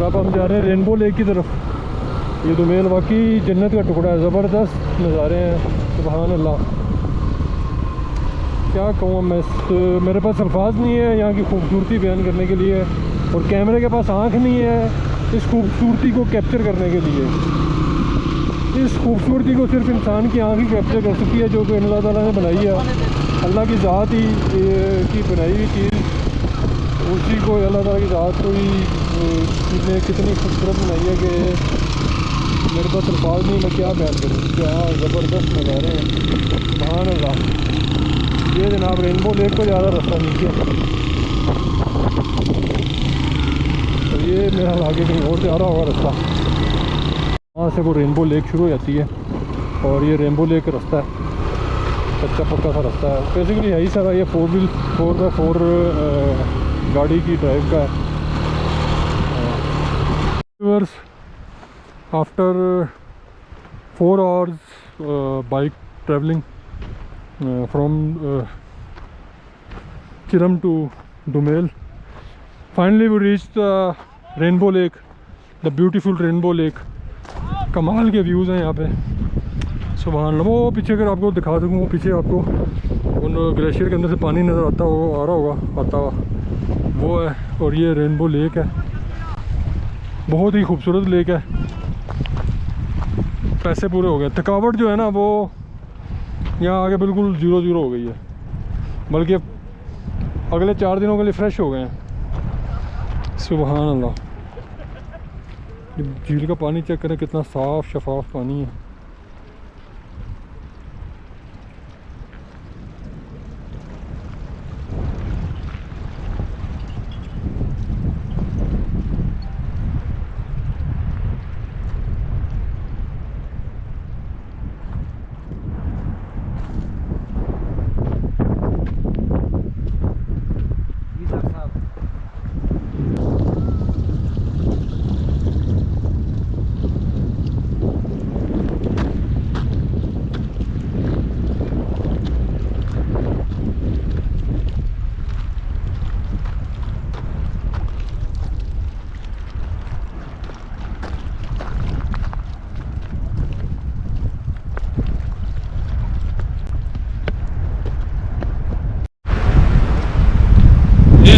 अब हम जा रहे हैं रेनबो लेक की तरफ। ये दुमेल वाकई जन्नत का टुकड़ा है, ज़बरदस्त नज़ारे हैं, सुभान अल्लाह। क्या कहूँ मैं, मेरे पास अल्फाज नहीं है यहाँ की खूबसूरती बयान करने के लिए, और कैमरे के पास आँख नहीं है इस खूबसूरती को कैप्चर करने के लिए। इस खूबसूरती को सिर्फ इंसान की आँख ही कैप्चर कर सकती है, जो कि अल्लाह ताला ने बनाई है। अल्लाह की ज़ात ही की बनाई हुई चीज़, उसी को अल्लाह ताला की ज़ात को ही चीज़ें कितनी खूबसूरत बनाई है कि मेरे पास अल्फाज नहीं, मैं क्या बयान करूँ। क्या ज़बरदस्त नज़ारे हैं, सुभान अल्लाह। ये जनाब रेनबो लेक को ज़्यादा रास्ता नीचे, तो ये मेरा आगे कहीं और से आ रहा होगा रास्ता। वहाँ से वो रेनबो लेक शुरू हो जाती है, और ये रेनबो लेक रास्ता है, कच्चा पक्का सा रास्ता है। बेसिकली यही सारा ये 4x4 गाड़ी की ड्राइव का है। After 4 hours bike travelling from Chiram to Dumel, finally we reach the rainbow lake, the beautiful rainbow lake. कमाल के व्यूज़ हैं यहाँ पे, सुभान अल्लाह। वो पीछे अगर आपको दिखा दूँ, वो पीछे आपको उन ग्लेशियर के अंदर से पानी नज़र आता होगा, आ रहा होगा आता हुआ, वो है। और ये रेनबो लेक है, बहुत ही खूबसूरत लेक है। पैसे पूरे हो गए, थकावट जो है ना वो यहाँ आके बिल्कुल ज़ीरो हो गई है, बल्कि अगले 4 दिनों के लिए फ़्रेश हो गए हैं, सुभान अल्लाह। झील का पानी चेक करें, कितना साफ़ शफाफ पानी है।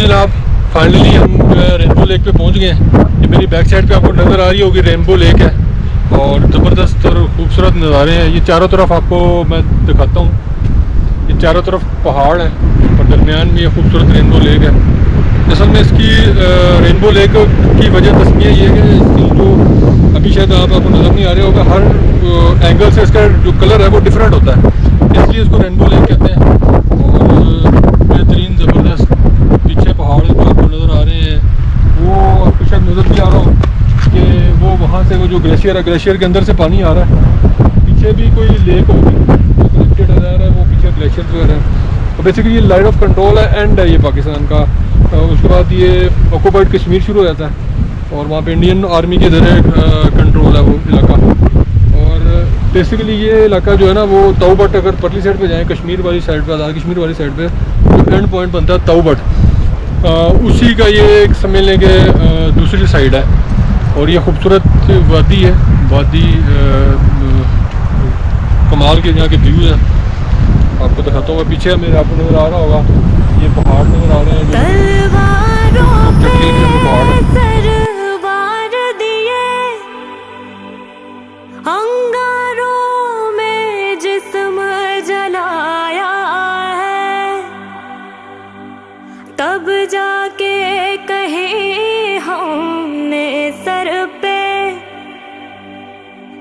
जनाब फाइनली हम रेनबो लेक पे पहुंच गए हैं। ये मेरी बैक साइड पे आपको नज़र आ रही होगी रेनबो लेक है, और ज़बरदस्त और ख़ूबसूरत नज़ारे हैं। ये चारों तरफ आपको मैं दिखाता हूँ, ये चारों तरफ पहाड़ है और दरमियान में ये खूबसूरत रेनबो लेक है। असल में इसकी रेनबो लेक की वजह तस्मीर ये है कि इसकी जो अभी शायद आपको नज़र नहीं आ रहा होगा, हर एंगल से इसका जो कलर है वो डिफरेंट होता है, इसलिए इसको रेनबो लेक कहते हैं। और बेहतरीन ज़बरदस्त पीछे पहाड़ जो आपको नज़र आ रहे हैं, वो आपको शायद नज़र भी आ रहा हो कि वो वहाँ से वो जो ग्लेशियर है, ग्लेशियर के अंदर से पानी आ रहा है। पीछे भी कोई लेक होगी जो कनेक्टेड नज़र है, वो पीछे ग्लेशियर वगैरह है। तो बेसिकली ये लाइन ऑफ कंट्रोल है, एंड है ये पाकिस्तान का। उसके बाद ये ऑक्यूपाइड कश्मीर शुरू हो जाता है, और वहाँ पे इंडियन आर्मी के ज़रिए कंट्रोल है वो इलाका। और बेसिकली ये इलाका जो है ना, वो ताऊबट, अगर परली साइड पे जाएँ, कश्मीर वाली साइड पे, आज़ाद कश्मीर वाली साइड पे जो एंड पॉइंट बनता है ताऊबट, उसी का ये एक समझ लें कि दूसरी साइड है। और ये खूबसूरत वादी है, वादी कमाल के यहाँ के व्यूज़ हैं, आपको दिखाता हूँ। पीछे मेरे आपको नज़र आ रहा होगा, ये पहाड़ नज़र आ रहे हैं, अंगारों में जिस्म जलाया है, तब जाके कहे हमने सर पे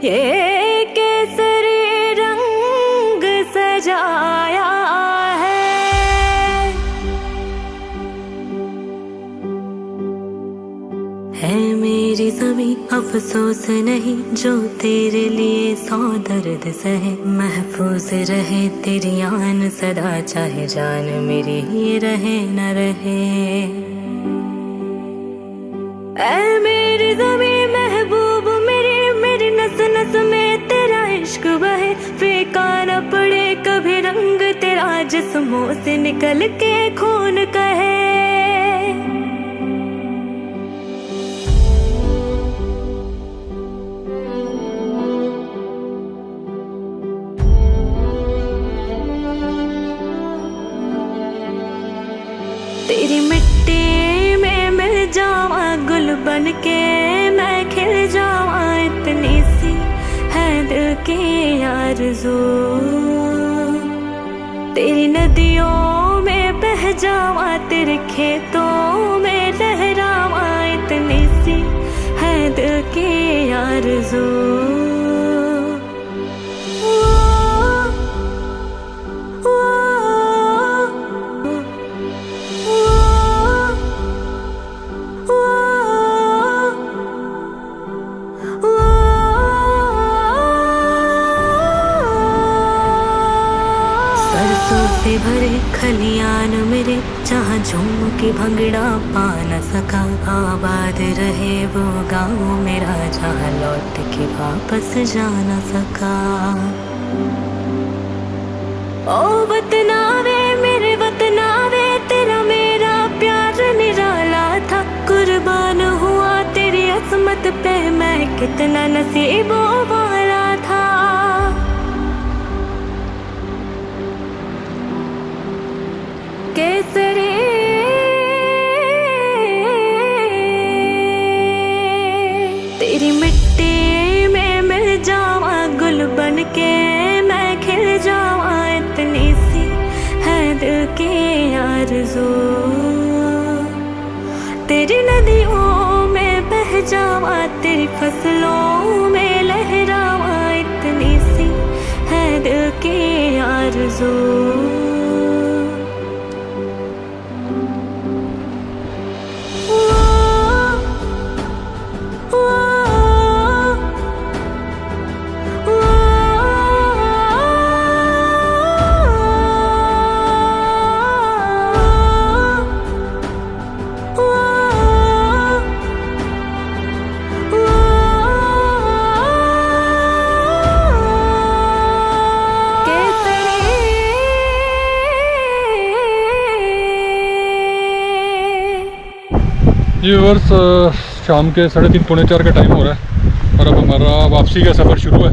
ये केसरी रंग सजाया है मेरी ज़मीं अफसोस नहीं जो तेरे लिए 100 दर्द सहे, महफूज रहे तेरी आन सदा, चाहे जान मेरी ही रहे न रहे। ऐ मेरी ज़मीं महबूब मेरी नस नस में तेरा इश्क बहे, फीका न पड़े कभी रंग तेरा, जिस्मों से निकल के खून कहे। गुल बन के मैं खिल जावा, इतनी सी है दिल की आरज़ू। तेरी नदियों में बह जावा, तेरे खेतों में लहरावा, इतनी सी है दिल की आरज़ू। सरसों से भरे खलियान मेरे, जहाँ झूम के भंगड़ा पा न सका। आबाद रहे वो गाँव मेरा, जहाँ लौट के वापस जा न सका। ओ वतनावे मेरे वतनावे, तेरा मेरा प्यार निराला था। कुर्बान हुआ तेरी अजमत पे मैं, कितना नसीबों वाला था। केसरी तेरी मिट्टी में मिल जावा, गुल बन के मैं खिल जावा, इतनी सी है दिल की आरज़ू। तेरी नदियों में बह जावा, तेरी फसलों में लहरावा, इतनी सी है दिल की आरज़ू। जी वर्ष शाम के 3:30 पौने 4 का टाइम हो रहा है और अब हमारा वापसी का सफ़र शुरू है।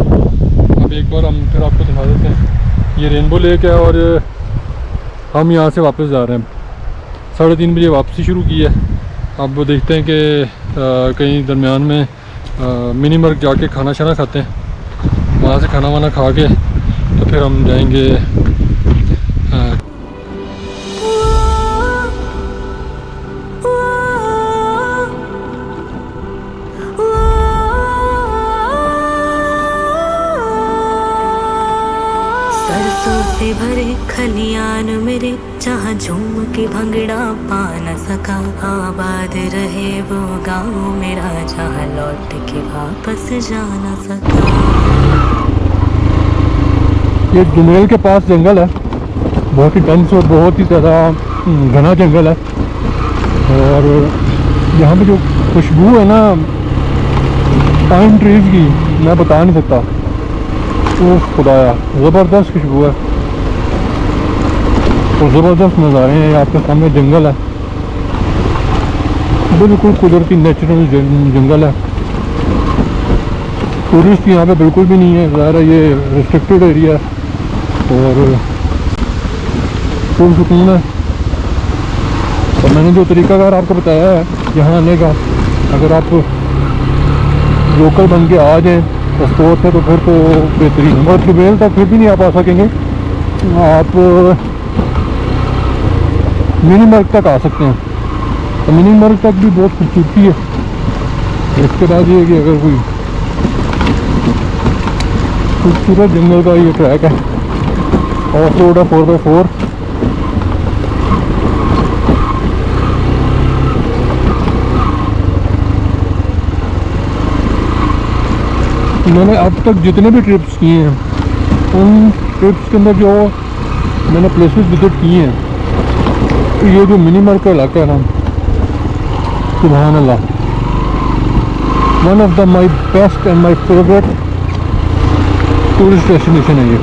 अब एक बार हम फिर आपको दिखा देते हैं, ये रेनबो लेक है और हम यहाँ से वापस जा रहे हैं। 3:30 बजे वापसी शुरू की है। अब देखते हैं कि कहीं दरमियान में मिनी मर्ग जाके खाना शाना खाते हैं। वहाँ से खाना वाना खा के तो फिर हम जाएंगे सरसों से भरे खलियान मेरे, जहाँ झूम के भंगड़ा पा न सका। आबाद रहे वो गाँव मेरा, जहाँ लौट के वापस जा न सका। ये जुमेल के पास जंगल है, बहुत ही डेंस और बहुत ही ज़्यादा घना जंगल है। और यहाँ पे जो खुशबू है ना पाइन ट्रीज की, मैं बता नहीं सकता। वो खुदाया ज़बरदस्त खुशबू है और ज़बरदस्त नज़ारे हैं। आपके सामने जंगल है, बिल्कुल कुदरती नेचुरल जंगल है। टूरिस्ट यहाँ पे बिल्कुल भी नहीं है, ज़ाहिर है ये रिस्ट्रिक्टेड एरिया है और फुल सुकून है। और मैंने जो तरीकाकार आपको बताया है यहाँ आने का, अगर आप लोकल बन के आ जाएँ स्पोर्ट है तो फिर तो बेहतरीन। और जुमेल तक फिर भी नहीं आप आ सकेंगे, आप मिनी मर्ग तक आ सकते हैं। तो मिनी मर्ग तक भी बहुत खूबसूरती है। इसके बाद ये कि अगर कोई खूबसूरत जंगल का ये ट्रैक है, ऑफ रोड है 4x4। मैंने अब तक जितने भी ट्रिप्स किए हैं उन ट्रिप्स के अंदर जो मैंने प्लेसेस विजिट किए हैं, तो ये जो मिनी मर्ग का इलाका है ना, सुभान अल्लाह, one of the my best and my favourite tourist destination है ये।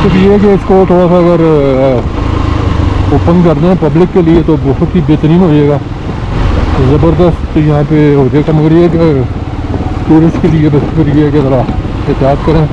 तो ये है कि इसको थोड़ा सा अगर ओपन कर दें पब्लिक के लिए तो बहुत ही बेहतरीन हो जाएगा, ज़बरदस्त यहाँ पे हो जाएगा। मगर ये कि टूरिस्ट के लिए बस फिर ये कि ज़रा एहतियात करें।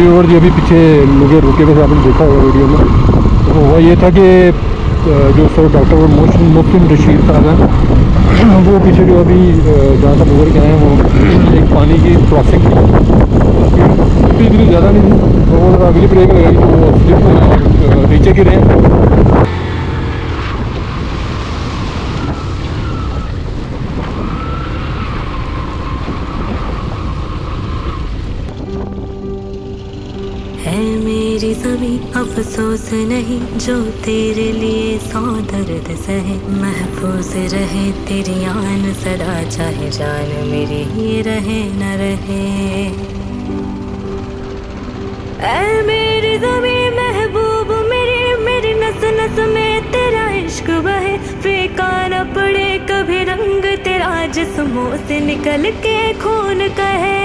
जी और जी, अभी पीछे मुझे रुके थे, आपने देखा होगा वीडियो में। तो हुआ ये था कि जो सर डॉक्टर मोहसिन रशीद साहब हैं वो पीछे जो अभी जहाँ तक गुजर के आए हैं वो एक पानी की क्रॉसिंग थी, स्पीड इतनी ज़्यादा नहीं थी, तो वो अगली ब्रेक लगाई तो वो स्लिप और नीचे गिरे। है मेरी ज़मीं अफसोस नहीं जो तेरे लिए 100 दर्द सहे, महफूज रहे तेरी आन सदा चाहे जान मेरी ये रहे न रहे। ऐ मेरी ज़मीं महबूब मेरी नस नस में तेरा इश्क बहे, फीका न पड़े कभी रंग तेरा जिस्मों से निकल के खून कहे।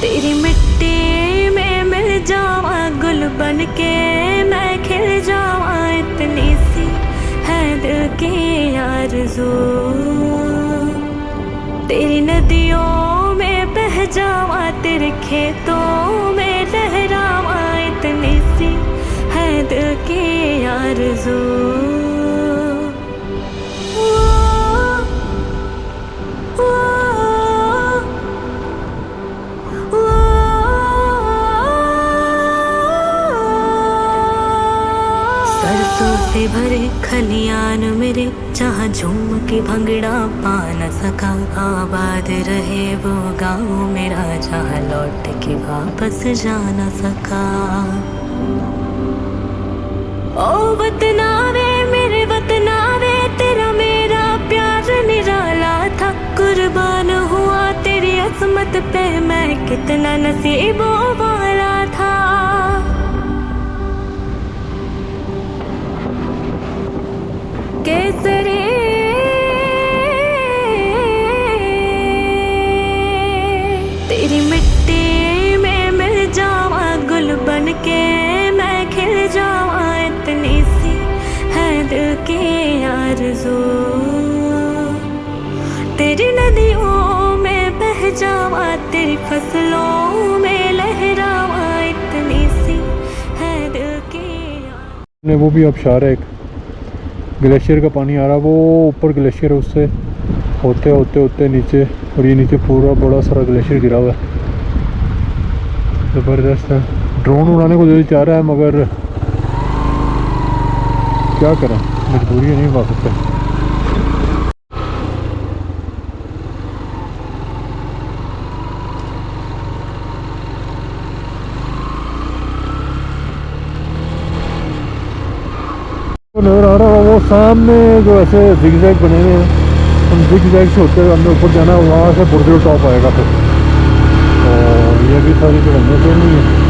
तेरी मिट्टी में मिल जावा गुल बन के मैं खिल जावा, इतनी सी है दिल की आरज़ू। तेरी नदियों में बह जावा तेरे खेतों में लहरावा, इतनी सी है दिल की आरज़ू। सरसों से भरे खलियान मेरे जहाँ झूम के भंगड़ा पा न सका, आबाद रहे वो गाँव मेरा जहाँ लौट के वापस जा न सका। ओ वतना वे मेरे वतना वे तेरा मेरा प्यार निराला था, कुर्बान हुआ तेरी अजमत पे मैं कितना नसीबों वाला था। केसरी तेरी मिट्टी में मिल जावा गुल बन के मैं खिल जावा, इतनी सी है दिल की आरज़ू। तेरी नदियों में बह जावा तेरी फसलों में लहरावा, इतनी सी है दिल की। वो भी आबशार है, एक ग्लेशियर का पानी आ रहा, वो ऊपर ग्लेशियर है, उससे होते होते होते नीचे, और ये नीचे पूरा बड़ा सारा ग्लेशियर गिरा हुआ है, ज़बरदस्त है। ड्रोन उड़ाने को दिल चाह रहा है मगर क्या करें, मजबूरी है, नहीं उड़ा सकते। नज़र आ रहा है वो सामने जो ऐसे जिगजैग बने हुए हैं, उन जिगजैग से होते हुए हमने ऊपर जाना है, वहाँ से बुर्ज टॉप आएगा फिर। और ये भी सारी जगह नहीं है।